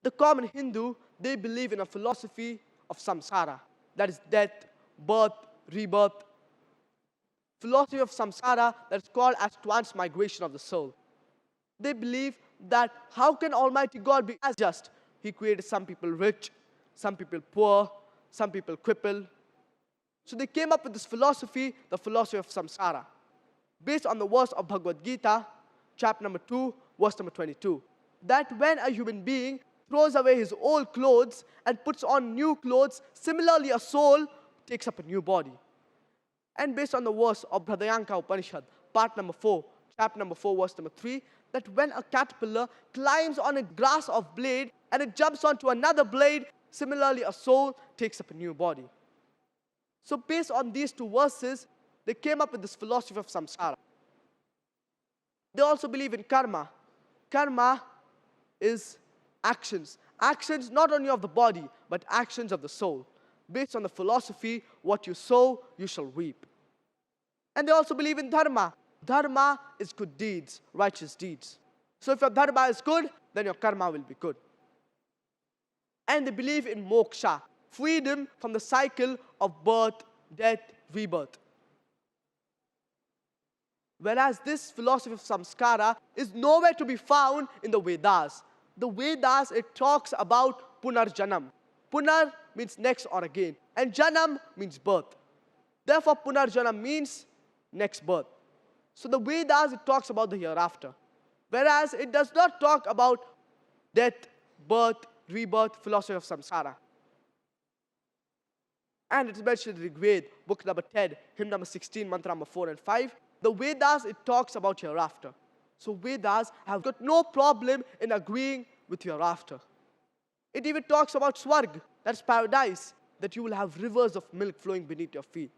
The common Hindu, they believe in a philosophy of samsara, that is death, birth, rebirth. Philosophy of samsara that is called as transmigration of the soul. They believe that how can Almighty God be as just? He created some people rich, some people poor, some people crippled. So they came up with this philosophy, the philosophy of samsara, based on the verse of Bhagavad Gita, chapter number 2, verse number 22. That when a human being throws away his old clothes and puts on new clothes, similarly a soul takes up a new body. And based on the verse of Bhadayanka Upanishad, part number 4, chapter number 4, verse number 3, that when a caterpillar climbs on a grass of blade and it jumps onto another blade, similarly a soul takes up a new body. So based on these two verses, they came up with this philosophy of samsara. They also believe in karma. Karma is actions. Actions not only of the body, but actions of the soul. Based on the philosophy, what you sow, you shall reap. And they also believe in dharma. Dharma is good deeds, righteous deeds. So if your dharma is good, then your karma will be good. And they believe in moksha, freedom from the cycle of birth, death, rebirth. Whereas this philosophy of samskara is nowhere to be found in the Vedas. The Vedas, it talks about punarjanam. Punar means next or again, and janam means birth. Therefore, punarjanam means next birth. So the Vedas, it talks about the hereafter. Whereas it does not talk about death, birth, rebirth, philosophy of samsara. And it is mentioned in Rig Veda, book number 10, hymn number 16, mantra number 4 and 5. The Vedas, it talks about hereafter. So Vedas have got no problem in agreeing with hereafter. It even talks about Swarg, that's paradise, that you will have rivers of milk flowing beneath your feet.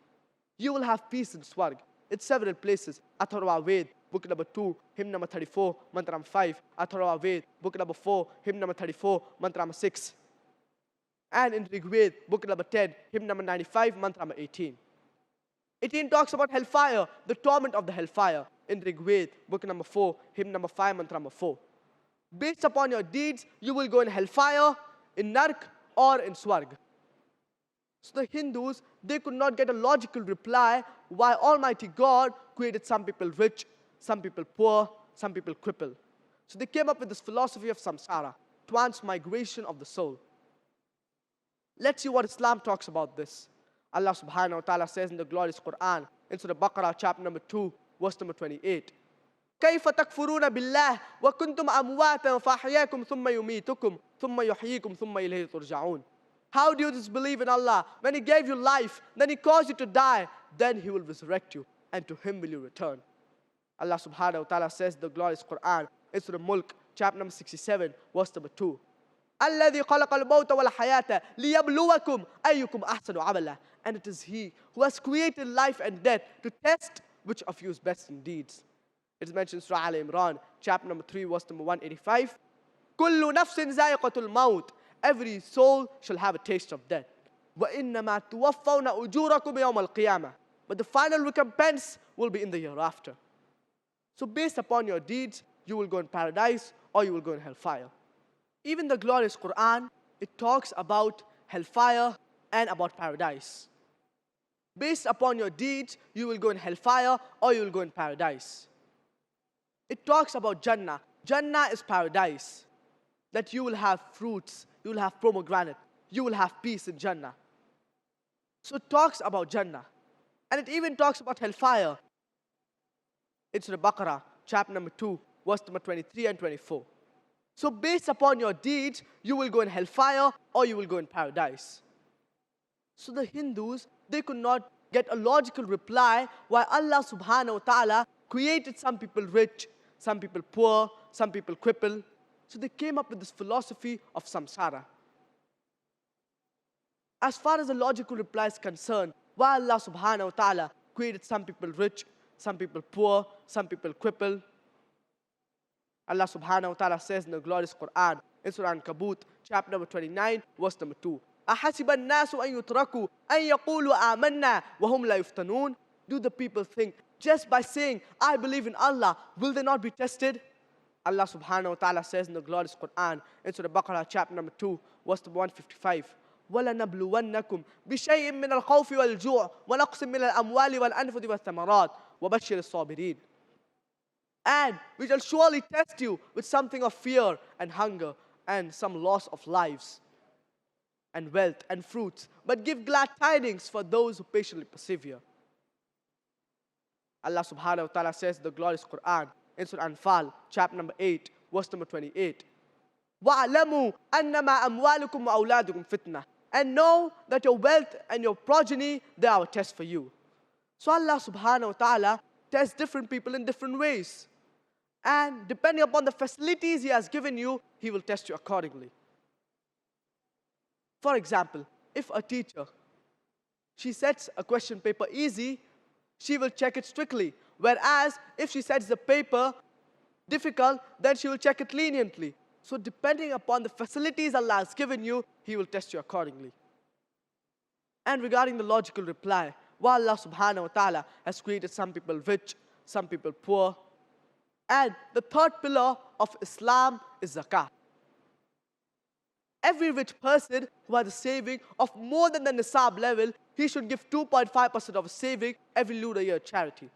You will have peace in Swarg. It's several places. Atharva Ved, book number 2, hymn number 34, mantra number 5. Atharva Ved, book number 4, hymn number 34, mantra number 6. And in Rig Veda, book number 10, hymn number 95, mantra number 18. It even talks about hellfire, the torment of the hellfire. In Rig Veda, book number 4, hymn number 5, mantra number 4. Based upon your deeds, you will go in hellfire, in Nark, or in Swarg. So the Hindus, they could not get a logical reply why Almighty God created some people rich, some people poor, some people crippled. So they came up with this philosophy of samsara, transmigration of the soul. Let's see what Islam talks about this. Allah subhanahu wa ta'ala says in the glorious Quran, in Surah Baqarah, chapter number 2, verse number 28. كيف تكفرون بالله وكنتم أمواتا فأحياكم ثم يميتكم ثم يحييكم ثم إليه ترجعون. How do you disbelieve in Allah? When He gave you life, then He caused you to die, then He will resurrect you, and to Him will you return. Allah subhanahu wa ta'ala says in the glorious Quran, in Surah Mulk, chapter number 67, verse number 2. الذي خلق الموت والحياة ليبلوكم أيكم أحسن عملا. And it is He who has created life and death to test which of you is best in deeds. It is mentioned in Surah Al Imran, chapter number 3, verse number 185. كل نفس ذائقة الموت. Every soul shall have a taste of death. وإنما توفون أجوركم يوم القيامة. But the final recompense will be in the hereafter. So based upon your deeds, you will go in paradise or you will go in hellfire. Even the glorious Quran, it talks about hellfire and about paradise. Based upon your deeds, you will go in hellfire or you will go in paradise. It talks about Jannah. Jannah is paradise. That you will have fruits, you will have pomegranate, you will have peace in Jannah. So it talks about Jannah. And it even talks about hellfire. It's Surah Baqarah, chapter number 2, verse number 23 and 24. So based upon your deeds, you will go in hellfire or you will go in paradise. So the Hindus, they could not get a logical reply why Allah subhanahu wa ta'ala created some people rich, some people poor, some people crippled. So they came up with this philosophy of samsara. As far as the logical reply is concerned, why Allah subhanahu wa ta'ala created some people rich, some people poor, some people crippled. Allah subhanahu wa ta'ala says in the glorious Quran, in Surah Ankabut, chapter number 29, verse number 2. أَحَسِبَ النَّاسُ أَن يُتْرَكُوا أَن يَقُولُوا آمَنَّا وَهُمْ لَا يُفْتَنُونَ. Do the people think, just by saying, I believe in Allah, will they not be tested? Allah subhanahu wa ta'ala says in the glorious Quran, in Surah Baqarah, chapter number 2, verse number 155, وَلَنَبْلُوَنَّكُمْ بِشَيْءٍ مِّنَ الْخَوْفِ وَالْجُوعِ وَنَقْصٍ مِّنَ الْأَمْوَالِ وَالْأَنفُسِ وَالثَّمَرَاتِ وَبَشِّرِ الصَّابِرِينَ. And we shall surely test you with something of fear and hunger and some loss of lives and wealth and fruits, but give glad tidings for those who patiently persevere. Allah subhanahu wa ta'ala says in the glorious Quran, in Surah Anfal, chapter number 8, verse number 28, وَعْلَمُوا أَنَّمَا أَمْوَالُكُمْ وَأَوْلَادُكُمْ فِتْنَةٌ. And know that your wealth and your progeny, they are a test for you. So Allah subhanahu wa ta'ala tests different people in different ways. And depending upon the facilities He has given you, He will test you accordingly. For example, if a teacher, she sets a question paper easy, she will check it strictly. Whereas if she sets the paper difficult, then she will check it leniently. So depending upon the facilities Allah has given you, He will test you accordingly. And regarding the logical reply, while Allah subhanahu wa ta'ala has created some people rich, some people poor, and the third pillar of Islam is zakah. Every rich person who has a saving of more than the nisab level, he should give 2.5% of his saving every lunar year charity.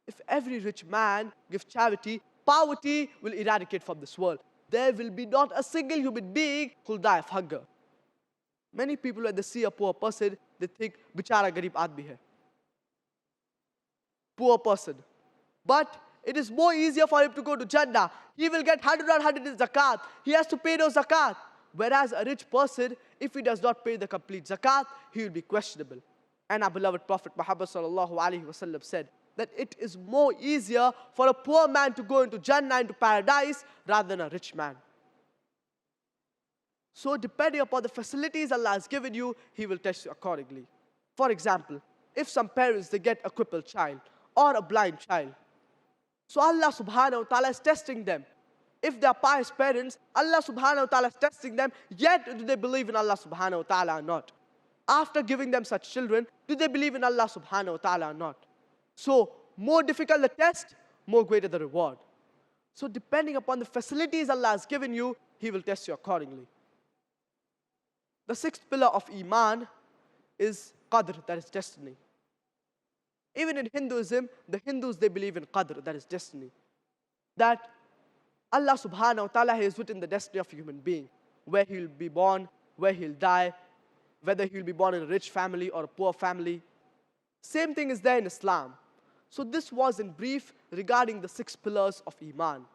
If every rich man gives charity, poverty will eradicate from this world. There will be not a single human being who will die of hunger. Many people, when they see a poor person, they think, bichara garib aadmi hai. Poor person. But it is more easier for him to go to Jannah. He will get 100 on 100 in zakat. He has to pay no zakat. Whereas a rich person, if he does not pay the complete zakat, he will be questionable. And our beloved Prophet Muhammad sallallahu alaihi wasallam said that it is more easier for a poor man to go into Jannah, into paradise, rather than a rich man. So depending upon the facilities Allah has given you, He will test you accordingly. For example, if some parents, they get a crippled child or a blind child, so Allah subhanahu wa ta'ala is testing them. If they are pious parents, Allah subhanahu wa ta'ala is testing them, yet do they believe in Allah subhanahu wa ta'ala or not? After giving them such children, do they believe in Allah subhanahu wa ta'ala or not? So, more difficult the test, more greater the reward. So depending upon the facilities Allah has given you, He will test you accordingly. The sixth pillar of Iman is Qadr, that is destiny. Even in Hinduism, the Hindus, they believe in Qadr, that is destiny. That Allah subhanahu wa ta'ala has written the destiny of a human being, where he will be born, where he'll die, whether he will be born in a rich family or a poor family. Same thing is there in Islam. So this was in brief regarding the 6 pillars of Iman.